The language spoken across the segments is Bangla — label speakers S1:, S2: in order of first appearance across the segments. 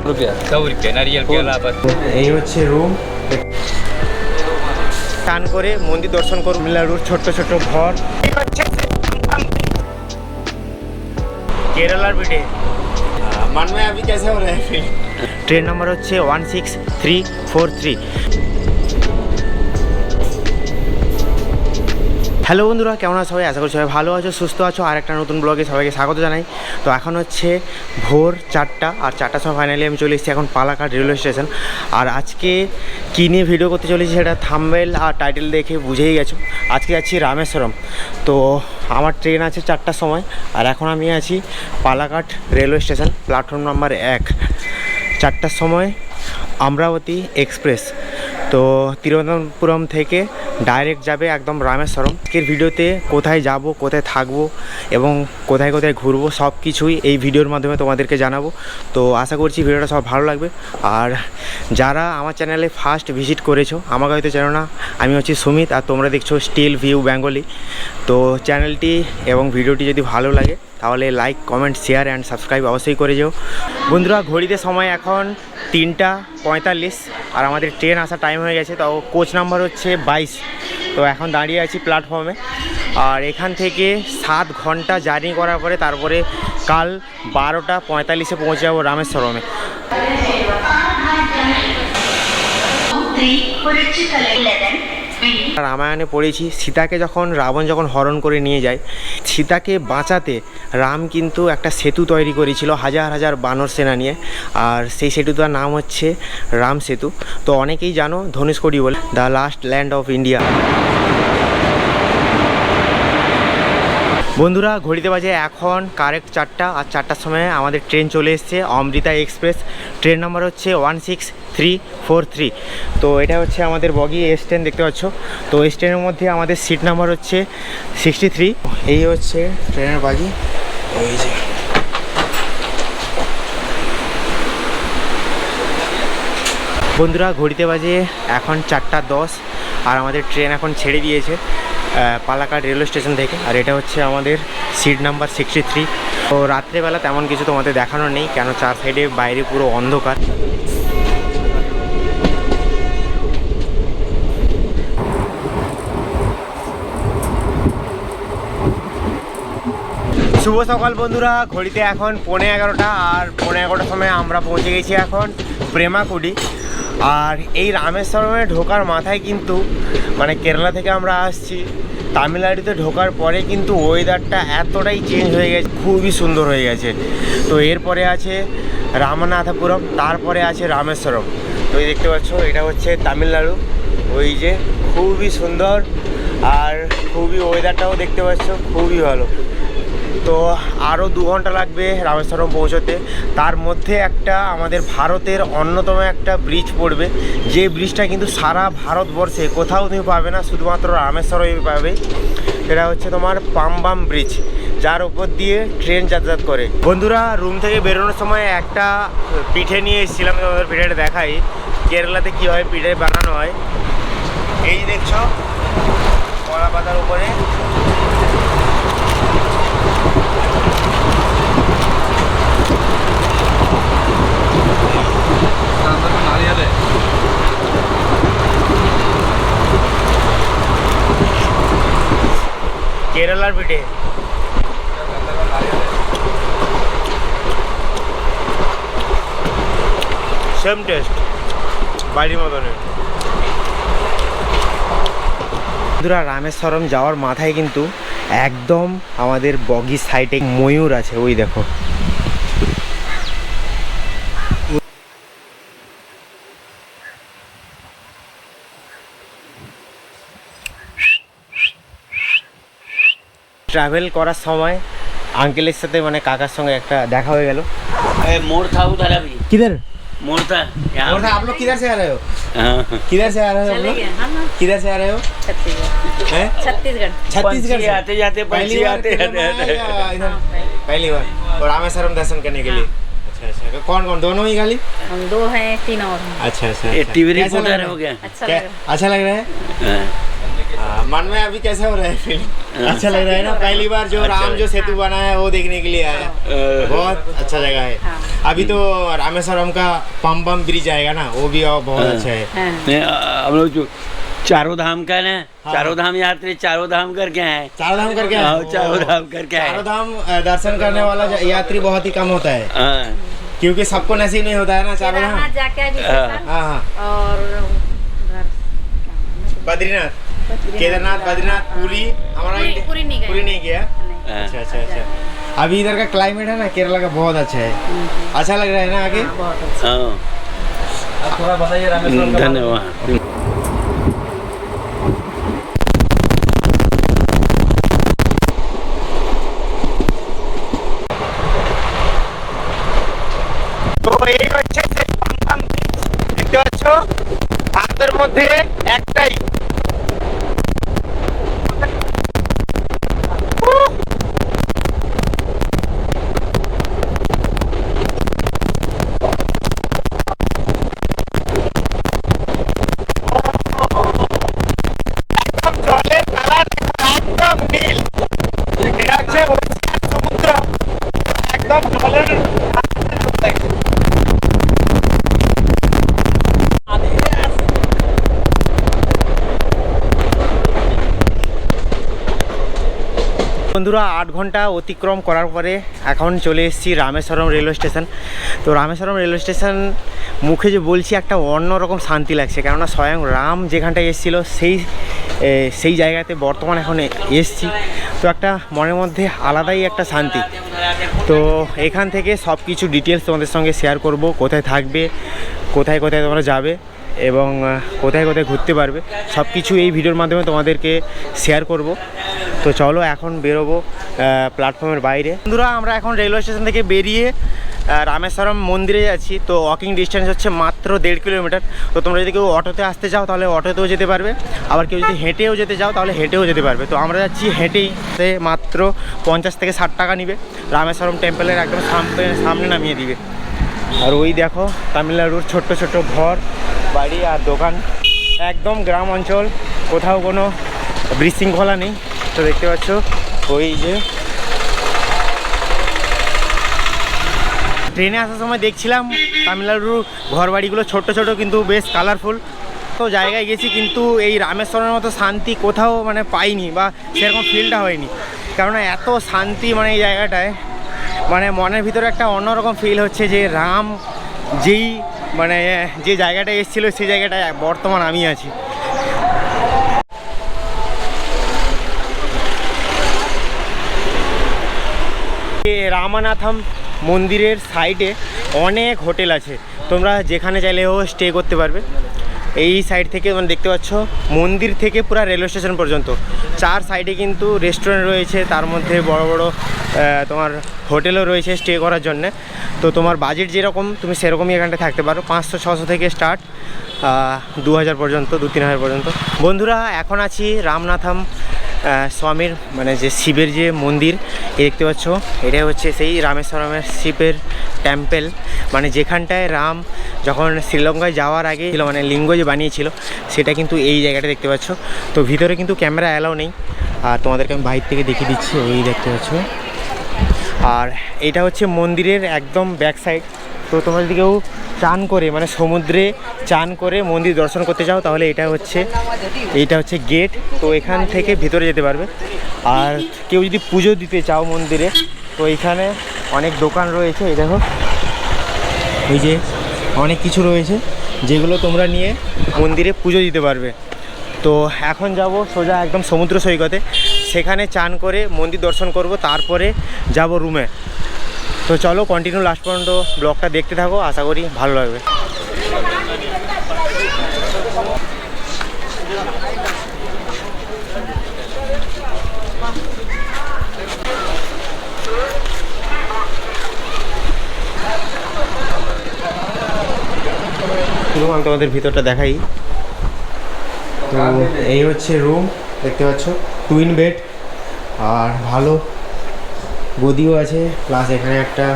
S1: ₹100 नारियल के अलावा।
S2: এই হচ্ছে রুম। স্নান করে মন্দির দর্শন করুন, তামিলনাড়ুর ছোট্ট ছোট্ট ঘর। কেরালার বিটে
S3: मन में अभी कैसे हो रहे हैं?
S2: ট্রেন নাম্বার হচ্ছে 16343। হ্যালো বন্ধুরা, কেমন আছো সবাই? আশা করি সবাই ভালো আছো, সুস্থ আছো। আর একটা নতুন ব্লগে সবাইকে স্বাগত জানাই। তো এখন হচ্ছে ভোর 4টা, আর 4টার সময় ফাইনালি আমি চলে এসেছি এখন পালাকাট রেলওয়ে স্টেশন। আর আজকে কী নিয়ে ভিডিও করতে চলেছি সেটা থাম্বনেল আর টাইটেল দেখে বুঝেই গেছো। আজকে যাচ্ছি রামেশ্বরম। তো আমার ট্রেন আছে 4টার সময়, আর এখন আমি আছি পালাকাট রেলওয়ে স্টেশন, প্ল্যাটফর্ম নাম্বার 1। 4টার সময় অমরাবতী এক্সপ্রেস। তো তিরুবনন্তপুরম থেকে ডাইরেক্ট যাবে একদম রামেশ্বরম। আজকের ভিডিওতে কোথায় যাব, কোথায় থাকবো এবং কোথায় কোথায় ঘুরবো সব কিছুই এই ভিডিওর মাধ্যমে তোমাদেরকে জানাবো। তো আশা করছি ভিডিওটা সব ভালো লাগবে। আর যারা আমার চ্যানেলে ফার্স্ট ভিজিট করেছো, আমাকে হয়তো জানো না, আমি হচ্ছি সুমিত, আর তোমরা দেখছো স্টিল ভিউ বেঙ্গলি। তো চ্যানেলটি এবং ভিডিওটি যদি ভালো লাগে তাহলে like, comment, share and subscribe অবশ্যই করে যেও। বন্ধুরা, ঘড়িতে সময় এখন 3টা 45, আর আমাদের ট্রেন আসার টাইম হয়ে গেছে। তো কোচ নাম্বার হচ্ছে 22। তো এখন দাঁড়িয়ে আছি প্ল্যাটফর্মে। আর এখান থেকে 7 ঘন্টা জার্নি করার পরে তারপরে কাল 12টা 45-এ পৌঁছে যাবো রামেশ্বরমে। রামায়ণে পড়েছি, সীতাকে যখন রাবণ হরণ করে নিয়ে যায়, সীতাকে বাঁচাতে রাম কিন্তু একটা সেতু তৈরি করেছিল হাজার হাজার বানর সেনা নিয়ে। আর সেই সেতুটার নাম হচ্ছে রাম সেতু। তো অনেকেই জানো ধনুষকোটি বলে, the last land of India. বন্ধুরা, ঘড়িতে বাজে এখন কারেক্ট 4টা, আর 4টার সময় আমাদের ট্রেন চলে এসছে অমৃতা এক্সপ্রেস। ট্রেন নাম্বার হচ্ছে 16343। তো এটা হচ্ছে আমাদের বগি এস ট্রেন, দেখতে পাচ্ছ। তো এস ট্রেনের মধ্যে আমাদের সিট নাম্বার হচ্ছে 63। এই হচ্ছে ট্রেনের বগি, ওই যে। বন্ধুরা, ঘড়িতে বাজে এখন 4টা 10, আর আমাদের ট্রেন এখন ছেড়ে দিয়েছে পালাকাট রেলওয়ে স্টেশন থেকে। আর এটা হচ্ছে আমাদের সিট নাম্বার 63। তো রাত্রেবেলা তেমন কিছু তোমাদের দেখানোর নেই, কেন 4 সাইডে বাইরে পুরো অন্ধকার। শুভ সকাল বন্ধুরা, ঘড়িতে এখন 11:15, আর 11:15 সময় আমরা পৌঁছে গেছি এখন প্রেমাকুডি। আর এই রামেশ্বরমে ঢোকার মাথায় কিন্তু মানে কেরালা থেকে আমরা আসছি, তামিলনাড়ুতে ঢোকার পরে কিন্তু ওয়েদারটা এতটাই চেঞ্জ হয়ে গেছে, খুবই সুন্দর হয়ে গেছে। তো এরপরে আছে রামনাথপুরম, তারপরে আছে রামেশ্বরম। তো এই দেখতে পাচ্ছ, এটা হচ্ছে তামিলনাড়ু, ওই যে খুবই সুন্দর। আর খুবই ওয়েদারটাও দেখতে পাচ্ছ খুবই ভালো। তো আরও 2 ঘন্টা লাগবে রামেশ্বরম পৌঁছতে। তার মধ্যে একটা আমাদের ভারতের অন্যতম একটা ব্রিজ পড়বে, যে ব্রিজটা কিন্তু সারা ভারতবর্ষে কোথাও তুমি পাবে না, শুধুমাত্র রামেশ্বরমে পাবে। সেটা হচ্ছে তোমার পাম্বাম ব্রিজ, যার উপর দিয়ে ট্রেন যাতায়াত করে। বন্ধুরা, রুম থেকে বেরোনোর সময় একটা পিঠে নিয়ে এসেছিলাম, তোমাদের পিঠেটা দেখাই কেরালাতে কীভাবে পিঠে বানানো হয়। এই দেখছো কলা পাতার উপরে কেরালার পিঠে। সেম টেস্ট, বাড়ির মতনের। বন্ধুরা, রামেশ্বরম যাওয়ার মাথায় কিন্তু একদম আমাদের বগি সাইডে ময়ূর আছে, ওই দেখো। ট্রাভেল করার সময় আঙ্কেলের সাথে মানে কাকার সঙ্গে একটা দেখা হয়ে গেল।
S1: मोड़ था उधर अभी,
S2: किधर
S1: मोड़ था यहाँ।
S2: और आप लोग किधर से आ रहे हो?
S1: हाँ।
S2: किधर से आ रहे हो आप लोग? किधर से आ रहे हो? हैं?
S4: छत्तीसगढ़।
S2: छत्तीसगढ़ से
S1: आते जाते
S2: पहली बार केरल में आए या इधर पहली बार? और रामेश्वरम दर्शन करने के लिए। अच्छा अच्छा, कौन कौन, दोनों ही खाली?
S4: हम 2 हैं, 3 और हैं।
S2: अच्छा अच्छा,
S1: ये
S2: अच्छा।
S1: टीवी
S2: कैसा
S1: रिपोर्टर
S2: लग रहा
S1: हो गया।
S4: अच्छा
S2: क्या
S4: लग रहा
S2: अच्छा लग रहा है?
S1: हाँ।
S3: मन में अभी कैसे हो रहा है फीलिंग? अच्छा लग रहा है ना? पहली बार जो राम जो सेतु बना है वो देखने के लिए आया। बहुत अच्छा जगह है। अभी तो रामेश्वरम का पम ब्रिज आएगा ना, वो भी बहुत अच्छा है।
S1: हम लोग जो चारों धाम का ना, चारों धाम यात्री चारों धाम करके आए।
S3: चारों धाम करके आए?
S1: चारों धाम करके आए।
S3: चारों धाम दर्शन करने वाला यात्री बहुत ही कम होता है, क्योंकि सबको नसीब नहीं होता है ना चारों धाम। हाँ,
S4: और
S3: बद्रीनाथ, केदारनाथ, बद्रीनाथ, पुरी हमारा
S4: पुरी नहीं गए।
S3: पुरी नहीं किया। अच्छा अच्छा अच्छा। अभी इधर का क्लाइमेट है ना केरला का बहुत अच्छा है। अच्छा लग रहा है ना आगे?
S1: थोड़ा बताइए रामेश्वरम। धन्यवाद।
S2: তো এই হচ্ছে সেই পাম্পাম ব্রিজ, দেখতে পাচ্ছ ভারতের মধ্যে একটাই। একদম জলের কালার একদম নীল, এটা হচ্ছে ওশিয়ান সমুদ্র, একদম জলের বন্ধুরা 8 ঘন্টা অতিক্রম করার পরে এখন চলে এসেছি রামেশ্বরম রেলওয়ে স্টেশন। তো রামেশ্বরম রেলওয়ে স্টেশন মুখে যে বলছি একটা অন্যরকম শান্তি লাগছে, কেননা স্বয়ং রাম যেখানটায় এসেছিলো সেই জায়গাতে বর্তমান এখন এসেছি। তো একটা মনের মধ্যে আলাদাই একটা শান্তি। তো এখান থেকে সব কিছু ডিটেলস তোমাদের সঙ্গে শেয়ার করব, কোথায় থাকবে, কোথায় কোথায় তোমরা যাবে এবং কোথায় কোথায় ঘুরতে পারবে, সব কিছু এই ভিডিওর মাধ্যমে তোমাদেরকে শেয়ার করব। তো চলো এখন বেরোবো প্ল্যাটফর্মের বাইরে। বন্ধুরা আমরা এখন রেলওয়ে স্টেশন থেকে বেরিয়ে রামেশ্বরম মন্দিরে যাচ্ছি। তো ওয়াকিং ডিস্টেন্স হচ্ছে মাত্র 1.5 কিলোমিটার। তো তোমরা যদি কেউ অটোতে আসতে চাও তাহলে অটোতেও যেতে পারবে, আবার কেউ যদি হেঁটেও যেতে চাও তাহলে হেঁটেও যেতে পারবে। তো আমরা যাচ্ছি হেঁটেই, মাত্র 50 থেকে 60 টাকা নিবে। রামেশ্বরম টেম্পলের একদম সামনে নামিয়ে দিবে। আর ওই দেখো তামিলনাড়ুর ছোট্ট ছোট্ট ঘর বাড়ি আর দোকান, একদম গ্রাম অঞ্চল, কোথাও কোনো বিশৃঙ্খলা নেই। তো দেখতে পাচ্ছ ওই যে ট্রেনে আসার সময় দেখছিলাম তামিলনাড়ুর ঘর বাড়িগুলো ছোট্ট ছোট কিন্তু বেশ কালারফুল। তো জায়গায় গেছি কিন্তু এই রামেশ্বরের মতো শান্তি কোথাও মানে পাইনি বা সেরকম ফিলটা হয়নি, কেননা এত শান্তি মানে এই জায়গাটায়, মানে মনের ভিতরে একটা অন্যরকম ফিল হচ্ছে যে রাম যে জায়গাটায় এসেছিলো সেই জায়গাটায় বর্তমান আমি আছি। রামানাথম মন্দিরের সাইডে অনেক হোটেল আছে, তোমরা যেখানে চাইলেও স্টে করতে পারবে। এই সাইড থেকে মানে দেখতে পাচ্ছ মন্দির থেকে পুরো রেলওয়ে স্টেশন পর্যন্ত 4 সাইডে কিন্তু রেস্টুরেন্ট রয়েছে, তার মধ্যে বড় বড় তোমার হোটেলও রয়েছে স্টে করার জন্যে। তো তোমার বাজেট যেরকম তুমি সেরকমই এখানটা থাকতে পারো। 500-600 থেকে স্টার্ট 2000 পর্যন্ত, 2-3000 পর্যন্ত। বন্ধুরা এখন আছি রামনাথম স্বামীর মানে যে শিবের যে মন্দির দেখতে পাচ্ছ, এটা হচ্ছে সেই রামেশ্বরমের শিবের টেম্পল, মানে যেখানটায় রাম যখন শ্রীলঙ্কায় যাওয়ার আগে মানে লিঙ্গ যে বানিয়েছিল সেটা কিন্তু এই জায়গাটা দেখতে পাচ্ছ। তো ভিতরে কিন্তু ক্যামেরা অ্যালাউ নেই, আর তোমাদেরকে আমি বাইরে থেকে দেখিয়ে দিচ্ছি, ওই দেখতে পাচ্ছ। আর এটা হচ্ছে মন্দিরের একদম ব্যাক সাইড। তো তোমরা যদি কেউ চান করে মানে সমুদ্রে চান করে মন্দির দর্শন করতে চাও তাহলে এইটা হচ্ছে গেট। তো এখান থেকে ভিতরে যেতে পারবে। আর কেউ যদি পুজো দিতে চাও মন্দিরে তো এইখানে অনেক দোকান রয়েছে, এই দেখো এই যে অনেক কিছু রয়েছে যেগুলো তোমরা নিয়ে মন্দিরে পুজো দিতে পারবে। তো এখন যাব সোজা একদম সমুদ্র সৈকতে, সেখানে চান করে মন্দির দর্শন করব, তারপরে যাব রুমে। তো চলো কন্টিনিউ লাস্ট পর্যন্ত ব্লগটা দেখতে থাকো, আশা করি ভালো লাগবে। আমি তোমাদের ভিতরটা দেখাই। তো এই হচ্ছে রুম, দেখতে পাচ্ছ টুইন বেড, আর ভালো গদিও আছে, প্লাস এখানে একটা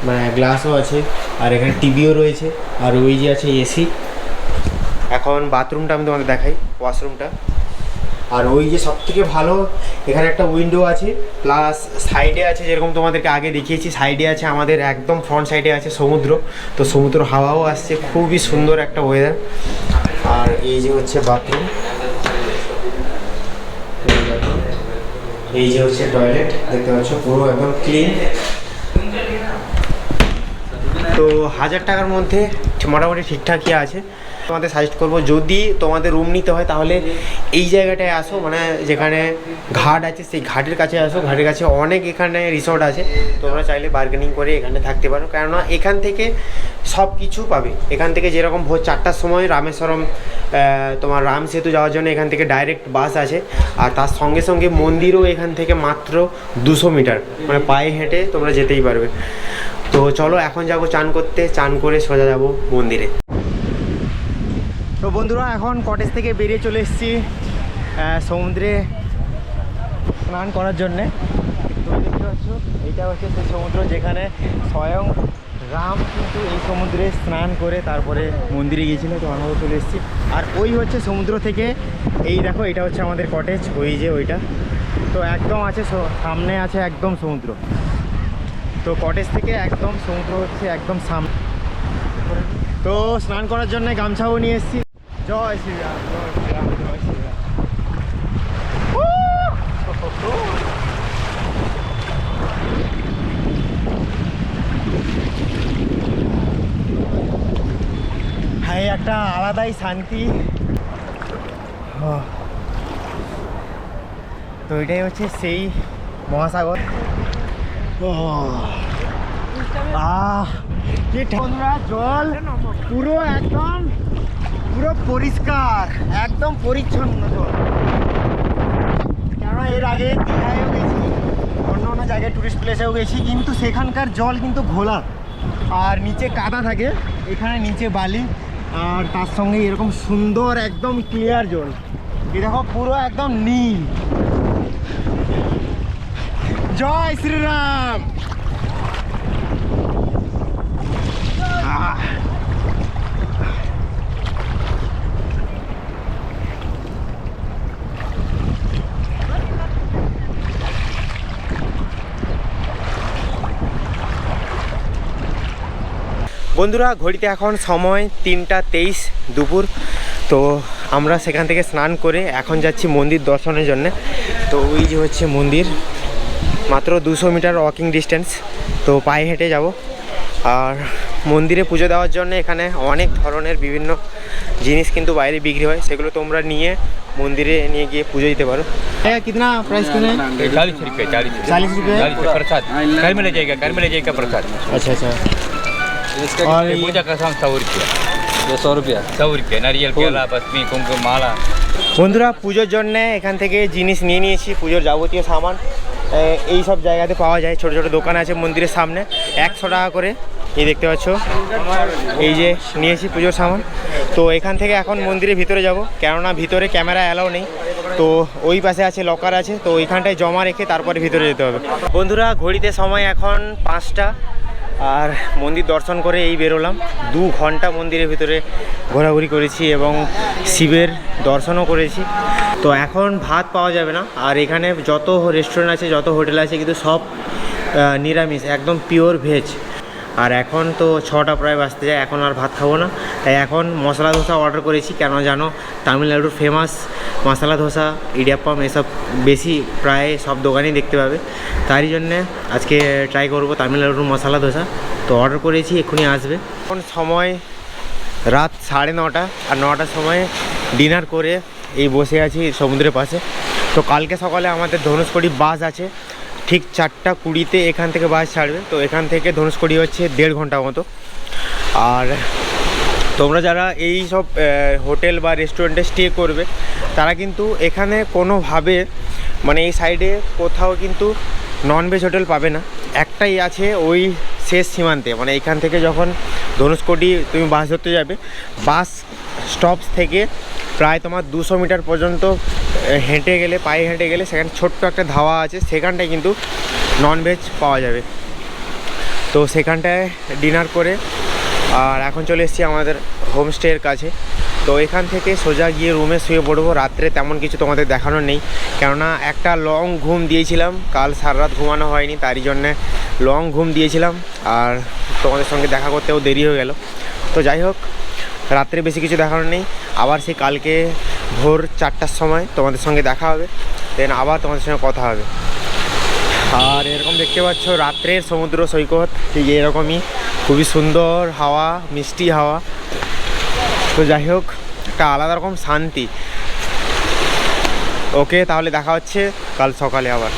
S2: মানে গ্লাসও আছে, আর এখানে টিভিও রয়েছে, আর ওই যে আছে এসি। এখন বাথরুমটা আমি তোমাদের দেখাই, ওয়াশরুমটা। আর ওই যে সব থেকে ভালো এখানে একটা উইন্ডো আছে, প্লাস সাইডে আছে যেরকম তোমাদেরকে আগে দেখিয়েছি, সাইডে আছে আমাদের একদম ফ্রন্ট সাইডে আছে সমুদ্র। তো সমুদ্র হাওয়াও আসছে, খুবই সুন্দর একটা ওয়েদার। আর এই যে হচ্ছে বাথরুম, এই যে হচ্ছে টয়লেট, দেখতে পাচ্ছ পুরো একদম ক্লিন। তো 1000 টাকার মধ্যে মোটামুটি ঠিকঠাকই আছে। তোমাদের সাজেস্ট করবো যদি তোমাদের রুম নিতে হয় তাহলে এই জায়গাটায় আসো, মানে যেখানে ঘাট আছে সেই ঘাটের কাছে আসো। ঘাটের কাছে অনেক এখানে রিসর্ট আছে, তোমরা চাইলে বার্গেনিং করে এখানে থাকতে পারো, কেননা এখান থেকে সব কিছু পাবে। এখান থেকে যেরকম ভোর 4টার সময় রামেশ্বরম তোমার রাম সেতু যাওয়ার জন্য এখান থেকে ডাইরেক্ট বাস আছে, আর তার সঙ্গে সঙ্গে মন্দিরও এখান থেকে মাত্র 200 মিটার, মানে পায়ে হেঁটে তোমরা যেতেই পারবে। তো চলো এখন যাবো চান করতে, চান করে সোজা যাবো মন্দিরে। তো বন্ধুরা এখন কটেজ থেকে বেরিয়ে চলে এসেছি সমুদ্রে স্নান করার জন্যে। তো দেখতে পাচ্ছ এইটা হচ্ছে সেই সমুদ্র যেখানে স্বয়ং রাম কিন্তু এই সমুদ্রে স্নান করে তারপরে মন্দিরে গিয়েছিল। তো আমরাও চলে এসেছি, আর ওই হচ্ছে সমুদ্র থেকে এই দেখো এটা হচ্ছে আমাদের কটেজ, ওই যে ওইটা। তো একদম আছে সামনে আছে একদম সমুদ্র। তো কটেজ থেকে একদম সমুদ্র হচ্ছে একদম সামনে। তো স্নান করার জন্য গামছাও নিয়ে এসেছি। জয় শ্রীরাম, জয় শ্রীরাম, জয় শ্রীরাম। হ্যাঁ একটা আলাদাই শান্তি। তো এটাই হচ্ছে সেই মহাসাগর। কি ঠান্ডা জল, পুরো একদম পুরো পরিষ্কার, একদম পরিচ্ছন্ন জল। কেননা এর আগে দীঘায়ও গেছি, অন্য অন্য জায়গায় টুরিস্ট প্লেসেও গেছি, কিন্তু সেখানকার জল কিন্তু ঘোলা আর নিচে কাদা থাকে, এখানে নিচে বালি, আর তার সঙ্গে এরকম সুন্দর একদম ক্লিয়ার জল। এই দেখো পুরো একদম নীল। জয় শ্রীরাম। বন্ধুরা ঘড়িতে এখন সময় 3টা 23 দুপুর। তো আমরা সেখান থেকে স্নান করে এখন যাচ্ছি মন্দির দর্শনের জন্য। তো ওই যে হচ্ছে মন্দির, মাত্র 200 মিটার ওয়াকিং ডিস্টেন্স। তো পায়ে হেঁটে যাব। আর মন্দিরে পুজো দেওয়ার জন্য এখানে অনেক ধরনের বিভিন্ন জিনিস কিন্তু বাইরে বিক্রি হয়, সেগুলো তোমরা নিয়ে মন্দিরে নিয়ে गए पूजा दिते पारो। कितना प्राइस कितना है?
S4: 40 रुपये
S2: 40 रुपये
S4: प्रसाद घर में ले जाएगा, घर में ले जाएगा प्रसाद।
S2: अच्छा अच्छा।
S4: और पूजा का सामान 100 रुपया, 100 रुपया नारियल केला बसमी कुमकुम माला।
S2: বন্ধুরা পুজোর জন্য এখান থেকে জিনিস নিয়ে নিয়েছি, পুজোর যাবতীয় সামান এই সব জায়গাতে পাওয়া যায়। ছোট ছোট দোকান আছে মন্দিরের সামনে, 100 টাকা করে। এই দেখতে পাচ্ছ এই যে নিয়েছি পুজোর সামান। তো এখান থেকে এখন মন্দিরের ভিতরে যাব, কেননা ভিতরে ক্যামেরা অ্যালাউ নেই। তো ওই পাশে আছে লকার আছে, তো ওইখানটায় জমা রেখে তারপরে ভিতরে যেতে হবে। বন্ধুরা ঘড়িতে সময় এখন 5টা, আর মন্দির দর্শন করে এই বেরোলাম। 2 ঘন্টা মন্দিরের ভিতরে ঘোরাঘুরি করেছি এবং শিবের দর্শনও করেছি। তো এখন ভাত পাওয়া যাবে না, আর এখানে যত রেস্টুরেন্ট আছে যত হোটেল আছে কিন্তু সব নিরামিষ, একদম পিওর ভেজ। আর এখন তো 6টা প্রায় বাজতে যায়, এখন আর ভাত খাবো না। তাই এখন মশলা ধোসা অর্ডার করেছি, কেন জানো তামিলনাড়ুর ফেমাস মশলা ধোসা ইডিয়াপ্পাম এসব বেশি প্রায় সব দোকানেই দেখতে পাবে। তারই জন্যে আজকে ট্রাই করব তামিলনাড়ুর মশলা ধোসা। তো অর্ডার করেছি, এক্ষুনি আসবে। এখন সময় রাত 9:30, আর 9টার সময় ডিনার করে এই বসে আছি সমুদ্রের পাশে। তো কালকে সকালে আমাদের ধনুষকোটি বাস আছে, ঠিক 4:20 এখান থেকে বাস ছাড়বে। তো এখান থেকে ধনুষকোটি হচ্ছে 1.5 ঘন্টা মতো। আর তোমরা যারা এই সব হোটেল বা রেস্টুরেন্টে স্টে করবে তারা কিন্তু এখানে কোনোভাবে মানে এই সাইডে কোথাও কিন্তু ননভেজ হোটেল পাবে না। একটাই আছে ওই শেষ সীমান্তে, মানে এখান থেকে যখন ধনুষকোটি তুমি বাস ধরতে যাবে, বাস স্টপস থেকে প্রায় তোমার 200 মিটার পর্যন্ত হেঁটে গেলে, পায়ে হেঁটে গেলে সেখানে ছোট্ট একটা ধাবা আছে, সেখানটায় কিন্তু ননভেজ পাওয়া যাবে। তো সেখানটায় ডিনার করে আর এখন চলে এসেছি আমাদের হোমস্টের কাছে। তো এখান থেকে সোজা গিয়ে রুমে শুয়ে পড়বো। রাত্রে তেমন কিছু তোমাদের দেখানোর নেই, কেননা একটা লং ঘুম দিয়েছিলাম, কাল সারা রাত ঘুমানো হয়নি, তারই জন্যে লং ঘুম দিয়েছিলাম আর তোমাদের সঙ্গে দেখা করতেও দেরি হয়ে গেল। তো যাই হোক, রাত্রে বেশি কিছু দেখানোর নেই, আবার সেই কালকে ভোর 4টার সময় তোমাদের সঙ্গে দেখা হবে, দেন আবার তোমাদের সঙ্গে কথা হবে। আর এরকম দেখতে পাচ্ছ রাত্রের সমুদ্র সৈকত ঠিক এরকমই, খুবই সুন্দর হাওয়া, মিষ্টি হাওয়া। তো যাই হোক, একটা আলাদা রকম শান্তি। ওকে, তাহলে দেখা হচ্ছে কাল সকালে আবার।